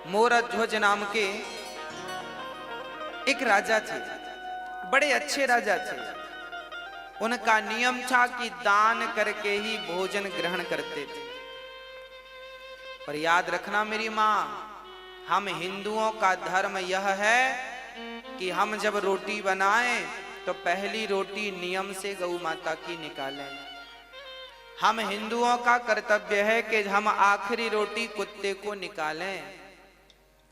मोरध्वज नाम के एक राजा थे, बड़े अच्छे राजा थे। उनका नियम था कि दान करके ही भोजन ग्रहण करते थे। पर याद रखना मेरी मां, हम हिंदुओं का धर्म यह है कि हम जब रोटी बनाएं तो पहली रोटी नियम से गौ माता की निकालें। हम हिंदुओं का कर्तव्य है कि हम आखिरी रोटी कुत्ते को निकालें।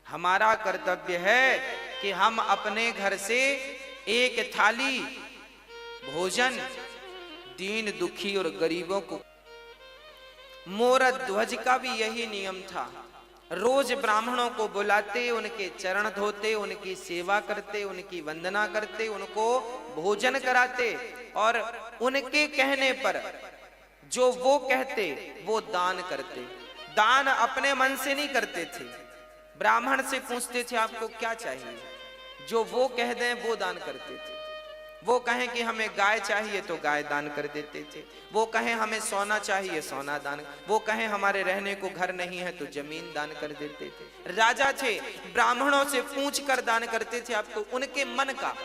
हमारा कर्तव्य है कि हम अपने घर से एक थाली भोजन दीन दुखी और गरीबों को। मोरध्वज का भी यही नियम था। रोज ब्राह्मणों को बुलाते, उनके चरण धोते, उनकी सेवा करते, उनकी वंदना करते, उनको भोजन कराते और उनके कहने पर जो वो कहते वो दान करते। दान अपने मन से नहीं करते थे, ब्राह्मण से पूछते थे आपको क्या चाहिए, जो वो कह दें वो दान करते थे। वो कहें कि हमें गाय चाहिए तो गाय दान कर देते थे, वो कहें हमें सोना चाहिए सोना दान, वो कहें हमारे रहने को घर नहीं है तो जमीन दान कर देते थे। राजा थे, ब्राह्मणों से पूछ कर दान करते थे आपको उनके मन का।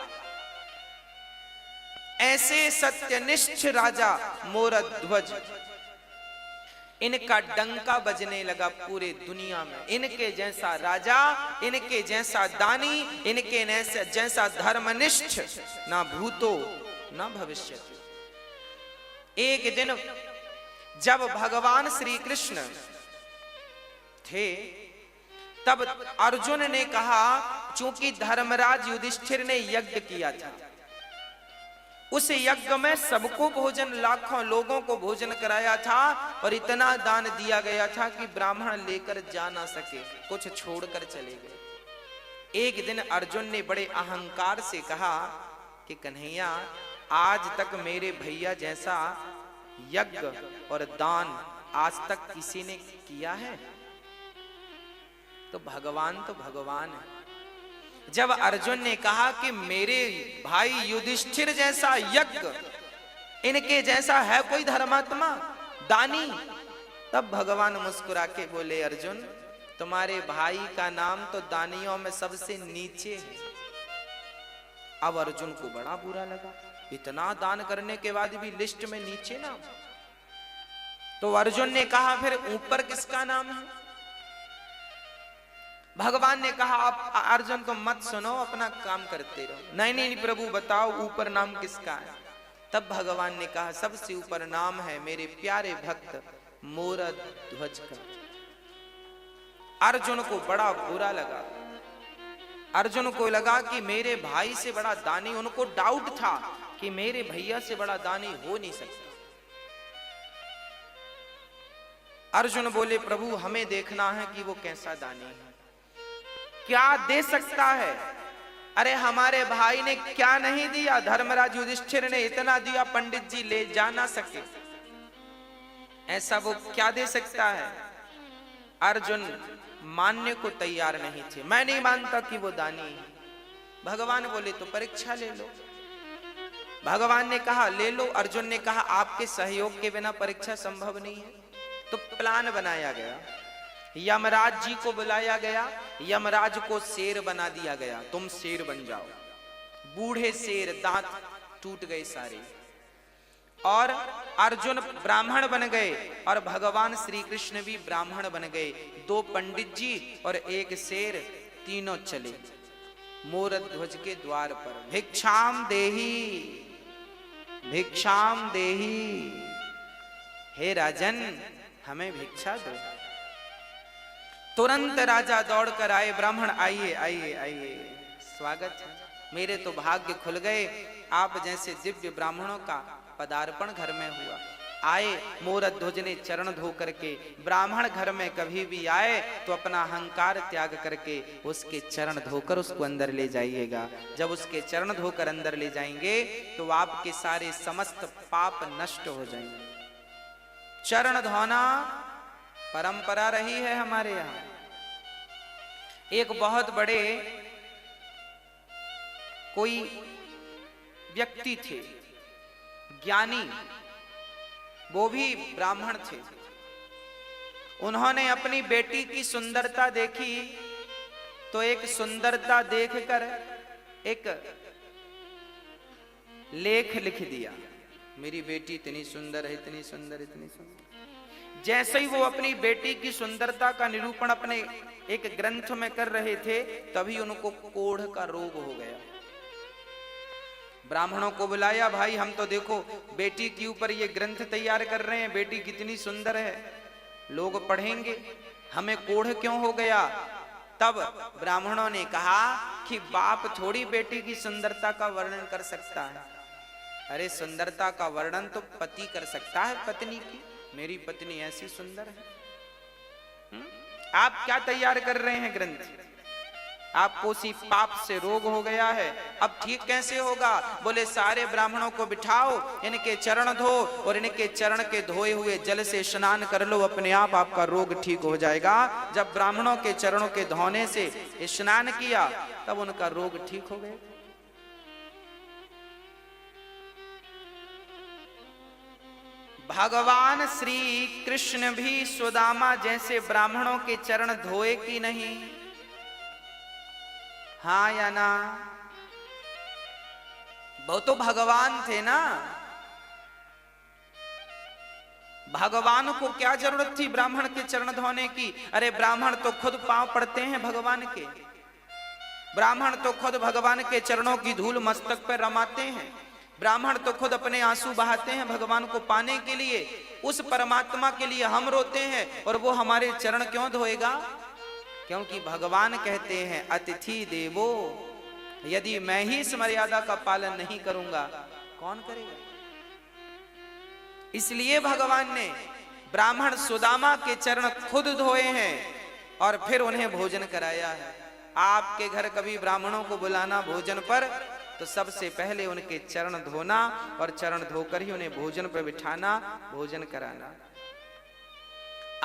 ऐसे सत्यनिष्ठ राजा मोरध्वज, इनका डंका बजने लगा पूरे दुनिया में। इनके जैसा राजा, इनके जैसा दानी, इनके जैसा धर्मनिष्ठ ना भूतो ना भविष्य। एक दिन जब भगवान श्री कृष्ण थे तब अर्जुन ने कहा, चूंकि धर्मराज युधिष्ठिर ने यज्ञ किया था, उस यज्ञ में सबको भोजन, लाखों लोगों को भोजन कराया था और इतना दान दिया गया था कि ब्राह्मण लेकर जा ना सके, कुछ छोड़कर चले गए। एक दिन अर्जुन ने बड़े अहंकार से कहा कि कन्हैया, आज तक मेरे भैया जैसा यज्ञ और दान आज तक किसी ने किया है? तो भगवान है। जब अर्जुन ने कहा कि मेरे भाई युधिष्ठिर जैसा यज्ञ, इनके जैसा है कोई धर्मात्मा दानी, तब भगवान मुस्कुरा के बोले, अर्जुन तुम्हारे भाई का नाम तो दानियों में सबसे नीचे है। अब अर्जुन को बड़ा बुरा लगा, इतना दान करने के बाद भी लिस्ट में नीचे नाम। तो अर्जुन ने कहा, फिर ऊपर किसका नाम है? भगवान ने कहा, आप अर्जुन को मत सुनो, अपना काम करते रहो। नहीं प्रभु बताओ ऊपर नाम किसका है? तब भगवान ने कहा, सबसे ऊपर नाम है मेरे प्यारे भक्त मोरध्वज का। अर्जुन को बड़ा बुरा लगा। अर्जुन को लगा कि मेरे भाई से बड़ा दानी, उनको डाउट था कि मेरे भैया से बड़ा दानी हो नहीं सकता। अर्जुन बोले, प्रभु हमें देखना है कि वो कैसा दानी है, क्या दे सकता है। अरे हमारे भाई ने क्या नहीं दिया, धर्मराज युधिष्ठिर ने इतना दिया, पंडित जी ले जा ना सके, ऐसा वो क्या दे सकता है? अर्जुन मानने को तैयार नहीं थे, मैं नहीं मानता कि वो दानी है। भगवान बोले तो परीक्षा ले लो। भगवान ने कहा ले लो। अर्जुन ने कहा आपके सहयोग के बिना परीक्षा संभव नहीं है। तो प्लान बनाया गया, यमराज जी को बुलाया गया, यमराज को शेर बना दिया गया, तुम शेर बन जाओ। बूढ़े शेर, दांत टूट गए सारे, और अर्जुन ब्राह्मण बन गए और भगवान श्री कृष्ण भी ब्राह्मण बन गए। दो पंडित जी और एक शेर, तीनों चले मोरध्वज के द्वार पर। भिक्षाम देही, भिक्षाम देही, हे राजन हमें भिक्षा दो। तुरंत राजा दौड़कर आए, ब्राह्मण आइए आइए आइए, स्वागत है, मेरे तो भाग्य खुल गए, आप जैसे दिव्य ब्राह्मणों का पदार्पण घर में हुआ। आए, मोरध्वज ने चरण धो करके, ब्राह्मण घर में कभी भी आए तो अपना अहंकार त्याग करके उसके चरण धोकर उसको अंदर ले जाइएगा। जब उसके चरण धोकर अंदर ले जाएंगे तो आपके सारे समस्त पाप नष्ट हो जाएंगे। चरण धोना परंपरा रही है हमारे यहाँ। एक बहुत बड़े कोई व्यक्ति थे, ज्ञानी, वो भी ब्राह्मण थे। उन्होंने अपनी बेटी की सुंदरता देखी तो एक सुंदरता देखकर एक लेख लिख दिया, मेरी बेटी इतनी सुंदर है, इतनी सुंदर, इतनी सुंदर। जैसे ही वो अपनी बेटी की सुंदरता का निरूपण अपने एक ग्रंथ में कर रहे थे, तभी उनको कोढ़ का रोग हो गया। ब्राह्मणों को बुलाया, भाई हम तो देखो बेटी के ऊपर ये ग्रंथ तैयार कर रहे हैं, बेटी कितनी सुंदर है, लोग पढ़ेंगे, हमें कोढ़ क्यों हो गया? तब ब्राह्मणों ने कहा कि बाप थोड़ी बेटी की सुंदरता का वर्णन कर सकता है। अरे सुंदरता का वर्णन तो पति कर सकता है पत्नी की, मेरी पत्नी ऐसी सुंदर है। आप क्या तैयार कर रहे हैं ग्रंथ? आपको उसी पाप से रोग हो गया है, अब ठीक कैसे होगा? बोले सारे ब्राह्मणों को बिठाओ, इनके चरण धो और इनके चरण के धोए हुए जल से स्नान कर लो, अपने आप आपका रोग ठीक हो जाएगा। जब ब्राह्मणों के चरणों के धोने से स्नान किया, तब उनका रोग ठीक हो गया। भगवान श्री कृष्ण भी सुदामा जैसे ब्राह्मणों के चरण धोए कि नहीं? हाँ या ना? वो तो भगवान थे ना। भगवान को क्या जरूरत थी ब्राह्मण के चरण धोने की? अरे ब्राह्मण तो खुद पांव पड़ते हैं भगवान के, ब्राह्मण तो खुद भगवान के चरणों की धूल मस्तक पर रमाते हैं, ब्राह्मण तो खुद अपने आंसू बहाते हैं भगवान को पाने के लिए। उस परमात्मा के लिए हम रोते हैं और वो हमारे चरण क्यों धोएगा? क्योंकि भगवान कहते हैं अतिथि देवो, यदि मैं ही इस मर्यादा का पालन नहीं करूंगा कौन करेगा? इसलिए भगवान ने ब्राह्मण सुदामा के चरण खुद धोए हैं और फिर उन्हें भोजन कराया है। आपके घर कभी ब्राह्मणों को बुलाना भोजन पर, तो सबसे पहले उनके चरण धोना और चरण धोकर ही उन्हें भोजन पर बिठाना, भोजन कराना।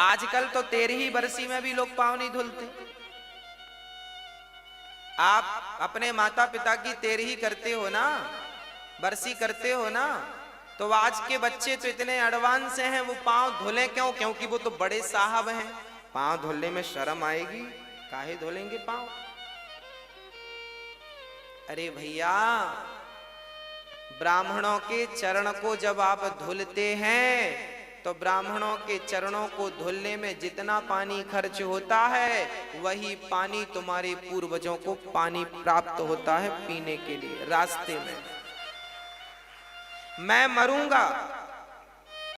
आजकल तो 13ही बरसी में भी लोग पांव नहीं धुलते। आप अपने माता पिता की 13ही करते हो ना, बरसी करते हो ना, तो आज के बच्चे तो इतने एडवांस हैं, वो पांव धुले क्यों? क्योंकि वो तो बड़े साहब हैं, पांव धुलने में शर्म आएगी, काहे धुलेंगे पांव? अरे भैया, ब्राह्मणों के चरण को जब आप धुलते हैं तो ब्राह्मणों के चरणों को धुलने में जितना पानी खर्च होता है, वही पानी तुम्हारे पूर्वजों को पानी प्राप्त होता है पीने के लिए रास्ते में। मैं मरूंगा